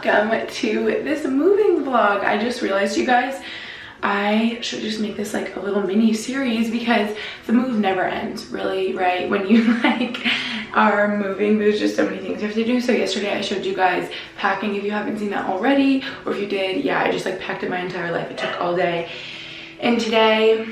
welcome to this moving vlog. I just realized, you guys, I should just make this like a little mini series because the move never ends, really, right? When you like are moving, there's just so many things you have to do. So yesterday I showed you guys packing, if you haven't seen that already, or if you did, yeah, I just like packed it my entire life. It took all day. And today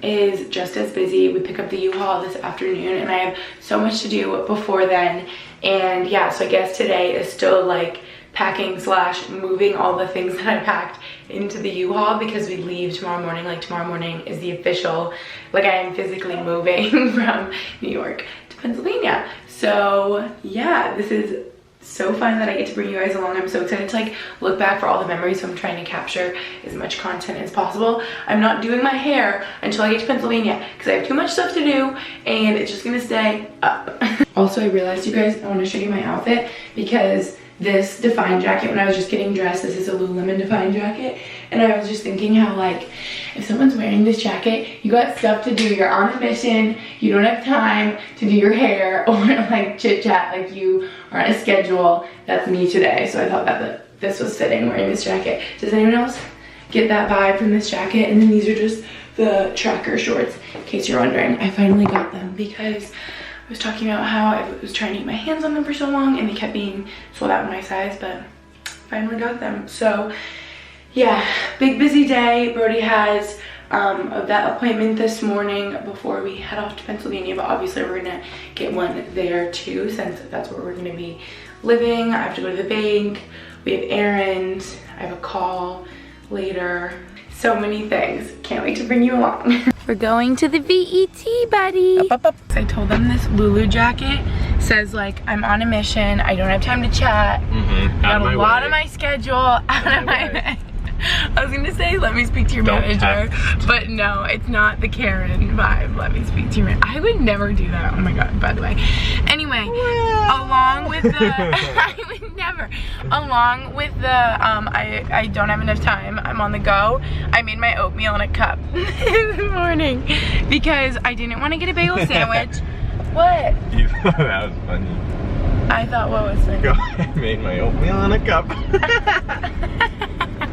is just as busy. We pick up the U-Haul this afternoon and I have so much to do before then. And yeah, so I guess today is still like packing slash moving all the things that I packed into the U-Haul because we leave tomorrow morning. Like tomorrow morning is the official, like I am physically moving from New York to Pennsylvania. So yeah, this is so fun that I get to bring you guys along. I'm so excited to like look back for all the memories, so I'm trying to capture as much content as possible. I'm not doing my hair until I get to Pennsylvania because I have too much stuff to do and it's just gonna stay up. Also, I realized, you guys, I want to show you my outfit because this Define jacket, when I was just getting dressed, this is a Lululemon Define jacket, and I was just thinking how like if someone's wearing this jacket, you got stuff to do, you're on a mission, you don't have time to do your hair or like chit chat, like you are on a schedule. That's me today. So I thought that this was fitting, wearing this jacket. Does anyone else get that vibe from this jacket? And then these are just the tracker shorts, in case you're wondering. I finally got them because I was talking about how I was trying to get my hands on them for so long and they kept being sold out in my size, but finally got them. So yeah, big busy day. Brody has that appointment this morning before we head off to Pennsylvania, but obviously we're gonna get one there too since that's where we're gonna be living. I have to go to the bank, we have errands, I have a call later. So many things. Can't wait to bring you along. We're going to the VET, buddy. Up, up, up. I told them this Lulu jacket says like, I'm on a mission, I don't have time to chat. I got a lot of my schedule out of my way. I was gonna say, let me speak to your manager, but no, it's not the Karen vibe. Let me speak to your manager. I would never do that. Oh my god, by the way. Anyway, along with the, I would never. Along with the, I don't have enough time. I'm on the go. I made my oatmeal in a cup this morning because I didn't want to get a bagel sandwich. What? That was funny. I thought, what was funny? I made my oatmeal in a cup.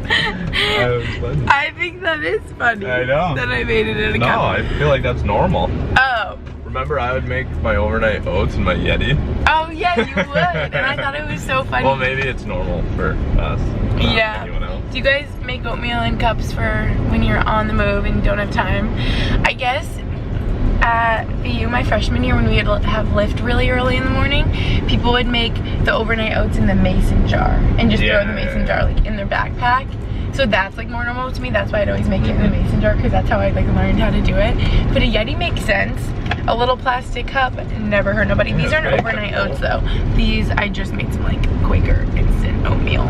That was funny. I think that is funny. I know. That I made it in a cup. No, I feel like that's normal. Oh. Remember I would make my overnight oats in my Yeti? Oh yeah, you would. And I thought it was so funny. Well, maybe it's normal for us. Yeah. Anyone else. Do you guys make oatmeal in cups for when you're on the move and don't have time? I guess at BU my freshman year when we would have lift really early in the morning, people would make the overnight oats in the mason jar and just throw the mason jar like in their backpack. So that's like more normal to me. That's why I'd always make it in the mason jar because that's how I like learned how to do it. But a Yeti makes sense. A little plastic cup, never hurt nobody. These aren't overnight oats though. These, I just made some like Quaker instant oatmeal.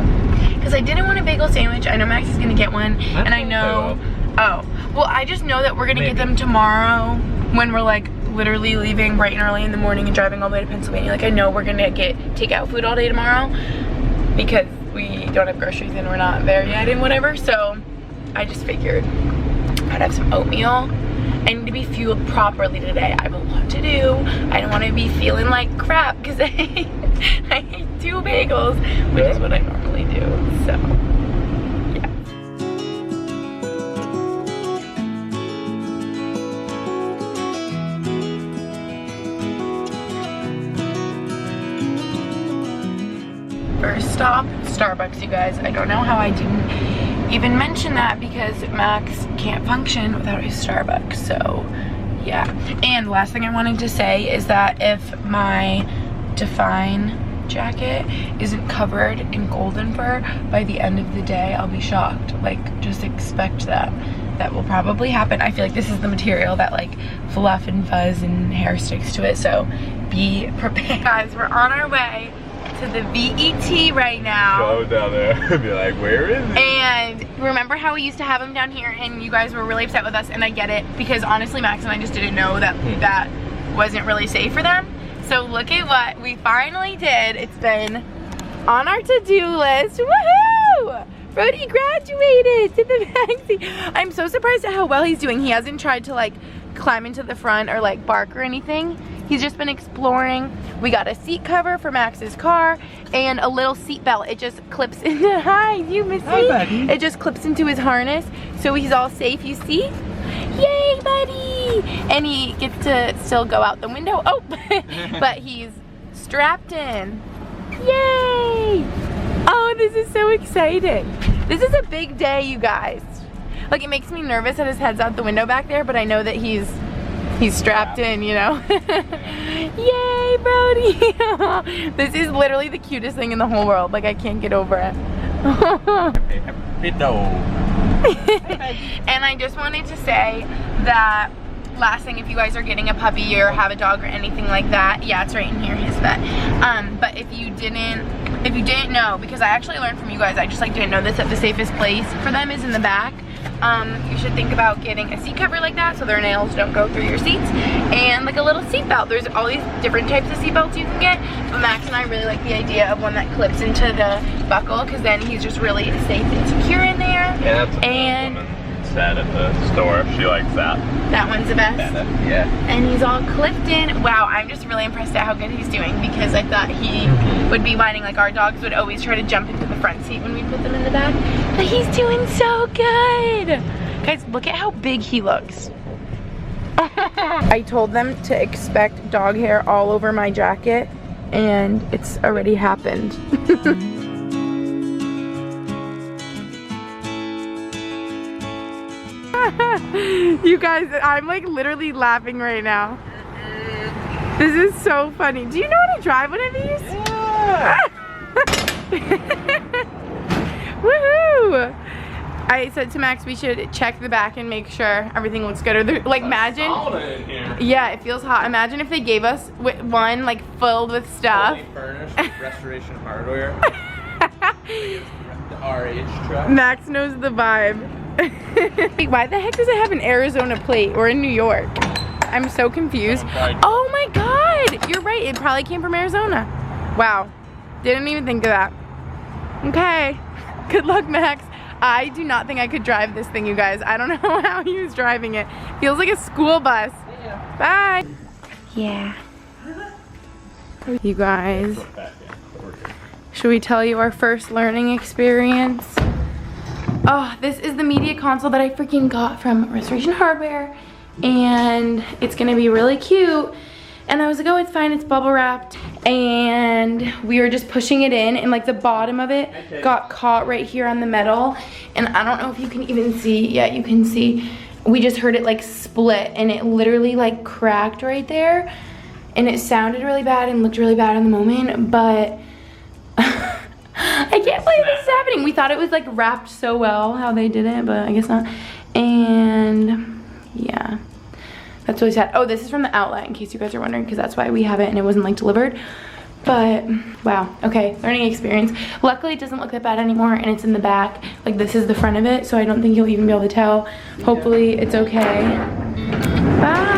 Because I didn't want a bagel sandwich. I know Max is gonna get one. And I know, oh, well I just know that we're gonna get them tomorrow when we're like literally leaving bright and early in the morning and driving all the way to Pennsylvania. Like I know we're gonna get takeout food all day tomorrow because we don't have groceries and we're not there yet and whatever. So I just figured I'd have some oatmeal. I need to be fueled properly today. I have a lot to do. I don't want to be feeling like crap because I ate 2 bagels, which is what I normally do. So yeah. First stop, Starbucks, you guys. I don't know how I didn't even mention that because Max can't function without his Starbucks, so yeah. And last thing I wanted to say is that if my Define jacket isn't covered in golden fur by the end of the day, I'll be shocked. Like, just expect that. That will probably happen. I feel like this is the material that like fluff and fuzz and hair sticks to it, so be prepared. Guys, we're on our way to the VET right now. Go down there and be like, where is it? And remember how we used to have them down here and you guys were really upset with us, and I get it because honestly Max and I just didn't know that that wasn't really safe for them. So look at what we finally did. It's been on our to-do list. Woohoo! Brody graduated to the backseat. I'm so surprised at how well he's doing. He hasn't tried to like climb into the front or like bark or anything. He's just been exploring. We got a seat cover for Max's car and a little seat belt. It just clips into, hi, you Missy. Hi, buddy. It just clips into his harness, so he's all safe, you see? Yay, buddy! And he gets to still go out the window. Oh, but he's strapped in. Yay! Oh, this is so exciting. This is a big day, you guys. Like, it makes me nervous that his head's out the window back there, but I know that he's strapped in, you know? Yay, Brody! This is literally the cutest thing in the whole world. Like, I can't get over it. And I just wanted to say that last thing, if you guys are getting a puppy or have a dog or anything like that, yeah, it's right in here, his vet. But if you didn't know, because I actually learned from you guys, I just like didn't know this, that the safest place for them is in the back. You should think about getting a seat cover like that so their nails don't go through your seats, and like a little seat belt. There's all these different types of seat belts you can get, but Max and I really like the idea of one that clips into the buckle, because then he's just really safe and secure in there. Yeah, that's what the woman said at the store. She likes that. That one's the best? Yeah. And he's all clipped in. Wow, I'm just really impressed at how good he's doing, because I thought he would be whining. Like, our dogs would always try to jump into the front seat when we put them in the back. But he's doing so good. Guys, look at how big he looks. I told them to expect dog hair all over my jacket, and it's already happened. You guys, I'm like literally laughing right now. This is so funny. Do you know how to drive one of these? Yeah. Woohoo! I said to Max we should check the back and make sure everything looks good. Or like, imagine. In here. Yeah, it feels hot. Imagine if they gave us one like filled with stuff. Fully furnished with restoration hardware. The RH truck. Max knows the vibe. Wait, why the heck does it have an Arizona plate or in New York? I'm so confused. Oh my god, you're right. It probably came from Arizona. Wow, didn't even think of that. Okay, good luck, Max. I do not think I could drive this thing, you guys. I don't know how he was driving it. Feels like a school bus. Yeah. Bye. Yeah. You guys, should we tell you our first learning experience? Oh, this is the media console that I freaking got from Restoration Hardware, and it's gonna be really cute. And I was like, oh, it's fine, it's bubble wrapped. And we were just pushing it in, and like the bottom of it got caught right here on the metal. And I don't know if you can even see, yeah, you can see. We just heard it like split, and it literally like cracked right there. And it sounded really bad and looked really bad in the moment, but I can't believe this is happening. We thought it was like wrapped so well how they did it, but I guess not. And yeah, that's really sad. Oh, this is from the outlet, in case you guys are wondering, because that's why we have it and it wasn't like delivered. But wow, okay, learning experience. Luckily it doesn't look that bad anymore, and it's in the back. Like, this is the front of it, so I don't think you'll even be able to tell. Hopefully it's okay. Bye.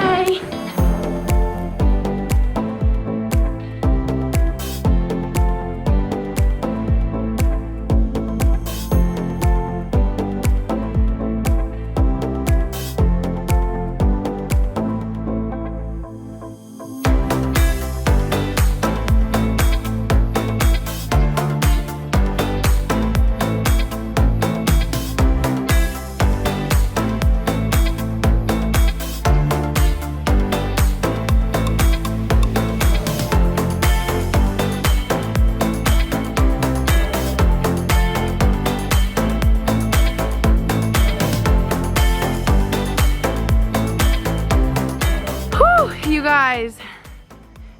You guys,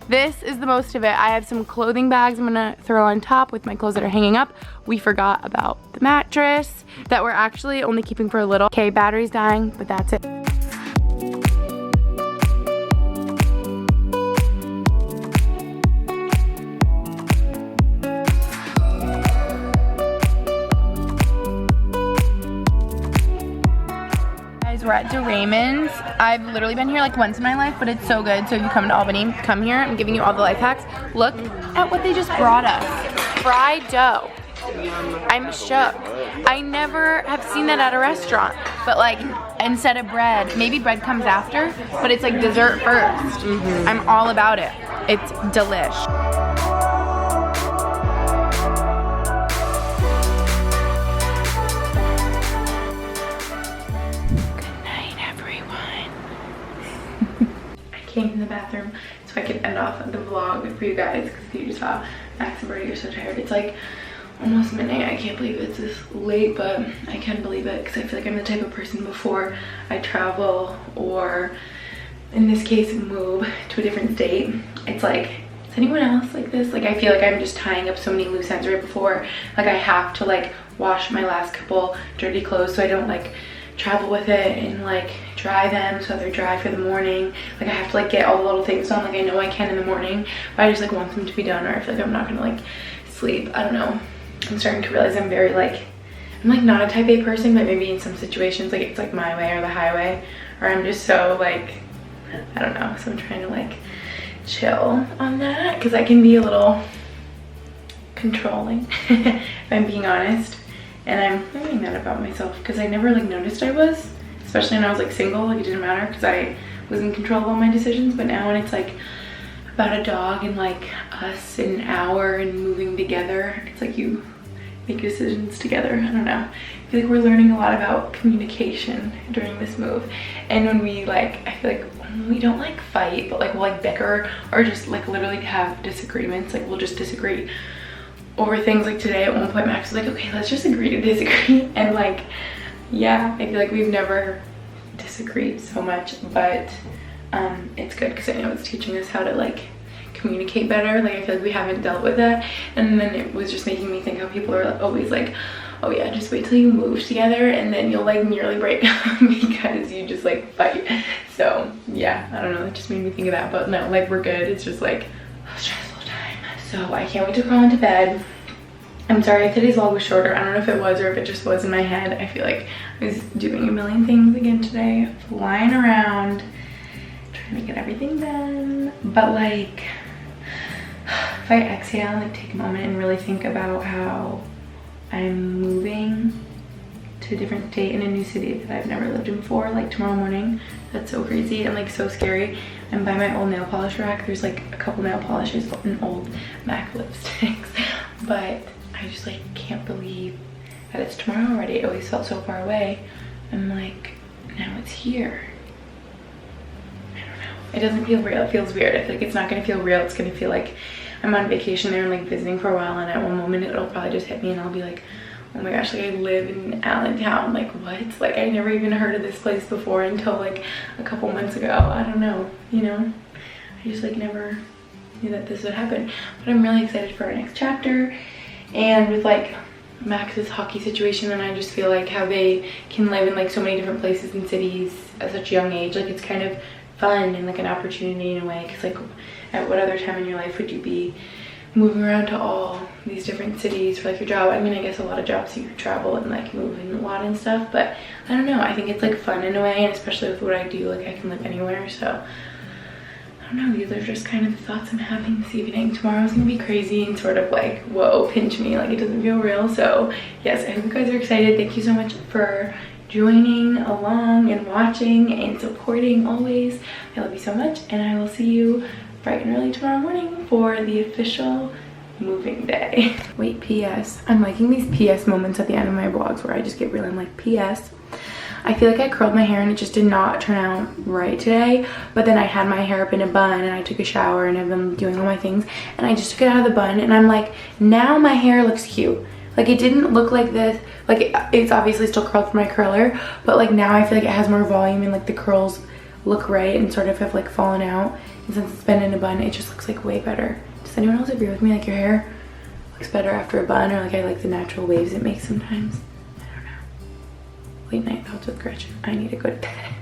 this is the most of it. I have some clothing bags I'm gonna throw on top with my clothes that are hanging up. We forgot about the mattress that we're actually only keeping for a little. Okay, battery's dying, but that's it. We're at Raymond's. I've literally been here like once in my life, but it's so good. So if you come to Albany, come here. I'm giving you all the life hacks. Look at what they just brought us. Fried dough. I'm shook. I never have seen that at a restaurant, but like instead of bread, maybe bread comes after, but it's like dessert first. I'm all about it. It's delish. Good night, everyone. I came in the bathroom so I could end off the vlog for you guys because you just saw Max and Brady are so tired. It's like almost midnight. I can't believe it's this late, but I can believe it because I feel like I'm the type of person before I travel or in this case move to a different state. It's like, is anyone else like this? Like I feel like I'm just tying up so many loose ends right before. Like I have to like wash my last couple dirty clothes so I don't like travel with it and like dry them so they're dry for the morning. Like I have to like get all the little things done. Like I know I can in the morning, but I just like want them to be done or I feel like I'm not gonna like sleep. I don't know. I'm starting to realize I'm very like, I'm like not a type A person, but maybe in some situations like it's like my way or the highway, or I'm just so like, I don't know. So I'm trying to like chill on that because I can be a little controlling if I'm being honest. And I'm learning that about myself because I never like noticed I was, especially when I was like single. Like it didn't matter because I was in control of all my decisions, but now when it's like about a dog and like us in an hour and moving together, it's like you make decisions together. I don't know. I feel like we're learning a lot about communication during this move. And when we like, I feel like we don't like fight, but like we'll like bicker or just like literally have disagreements. Like we'll just disagree over things. Like today at one point Max was like, okay, let's just agree to disagree. And like, yeah, I feel like we've never disagreed so much, but it's good because I know it's teaching us how to like communicate better. Like I feel like we haven't dealt with that, and then it was just making me think how people are like, always like, oh yeah, just wait till you move together and then you'll like nearly break up because you just like fight. So yeah, I don't know, it just made me think of that, but no, like we're good. It's just like a stressful time. So I can't wait to crawl into bed. I'm sorry if today's vlog was shorter. I don't know if it was or if it just was in my head. I feel like I was doing a million things again today, flying around trying to get everything done. But like if I exhale and like take a moment and really think about how I'm moving to a different state in a new city that I've never lived in before, like tomorrow morning, that's so crazy and like so scary. And by my old nail polish rack, there's like a couple nail polishes and old MAC lipsticks, but I just like can't believe that it's tomorrow already. It always felt so far away. I'm like, now it's here. I don't know. It doesn't feel real. It feels weird. I feel like it's not gonna feel real. It's gonna feel like I'm on vacation there and like visiting for a while, and at one moment it'll probably just hit me and I'll be like, oh my gosh, like I live in Allentown. Like what? Like I never even heard of this place before until like a couple months ago. I don't know, you know? I just like never knew that this would happen. But I'm really excited for our next chapter. And with like Max's hockey situation, and I just feel like how they can live in like so many different places and cities at such a young age. Like it's kind of fun and like an opportunity in a way, because like at what other time in your life would you be moving around to all these different cities for like your job? I mean, I guess a lot of jobs you travel and like move in a lot and stuff, but I don't know, I think it's like fun in a way, and especially with what I do, like I can live anywhere. So I don't know, these are just kind of the thoughts I'm having this evening. Tomorrow's gonna be crazy and sort of like, whoa, pinch me, like it doesn't feel real. So yes, I hope you guys are excited. Thank you so much for joining along and watching and supporting always. I love you so much, and I will see you bright and early tomorrow morning for the official moving day. Wait, PS. I'm liking these PS moments at the end of my vlogs where I just get real. I'm like, PS. I feel like I curled my hair and it just did not turn out right today, but then I had my hair up in a bun and I took a shower and I've been doing all my things and I just took it out of the bun and I'm like, now my hair looks cute. Like it didn't look like this, like it's obviously still curled for my curler, but like now I feel like it has more volume and like the curls look right and sort of have like fallen out. And since it's been in a bun, it just looks like way better. Does anyone else agree with me? Like your hair looks better after a bun, or like I like the natural waves it makes sometimes. I don't know. Late night thoughts with Gretchen. I need to go to bed.